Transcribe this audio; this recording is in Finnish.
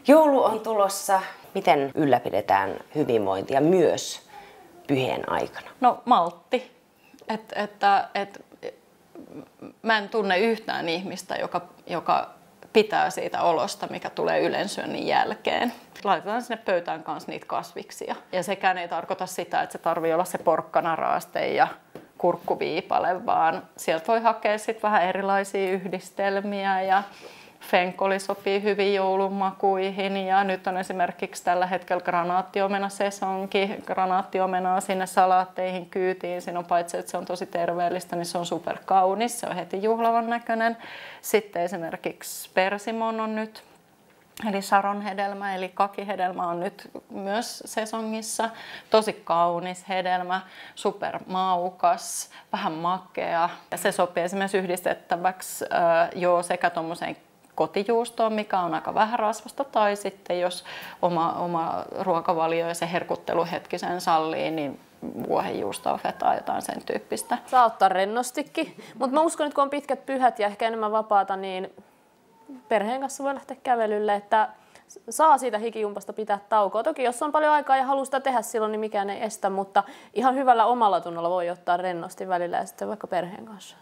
Joulu on tulossa. Miten ylläpidetään hyvinvointia myös pyhien aikana? No maltti. Mä en tunne yhtään ihmistä, joka pitää siitä olosta, mikä tulee ylensyönnin jälkeen. Laitetaan sinne pöytään kanssa niitä kasviksia. Ja sekään ei tarkoita sitä, että se tarvii olla se porkkanaraaste ja kurkkuviipale, vaan sieltä voi hakea sit vähän erilaisia yhdistelmiä ja fenkoli sopii hyvin joulumakuihin ja nyt on esimerkiksi tällä hetkellä granaattiomena-sesonki. Granaattiomenaa sinne salaatteihin kyytiin. Siinä on paitsi, että se on tosi terveellistä, niin se on superkaunis. Se on heti juhlavan näköinen. Sitten esimerkiksi persimon on nyt, eli saronhedelmä, eli kakihedelmä on nyt myös sesongissa. Tosi kaunis hedelmä, supermaukas, vähän makea. Ja se sopii esimerkiksi yhdistettäväksi sekä tuommoiseen kotijuustoon, mikä on aika vähän rasvasta, tai sitten jos oma ruokavalio ja se herkutteluhetki sen sallii, niin vuohenjuustoa, fetaa, jotain sen tyyppistä. Saa ottaa rennostikin, mutta mä uskon, että kun on pitkät pyhät ja ehkä enemmän vapaata, niin perheen kanssa voi lähteä kävelylle, että saa siitä hikijumpasta pitää taukoa. Toki jos on paljon aikaa ja haluaa sitä tehdä silloin, niin mikään ei estä, mutta ihan hyvällä omalla tunnolla voi ottaa rennosti välillä ja sitten vaikka perheen kanssa.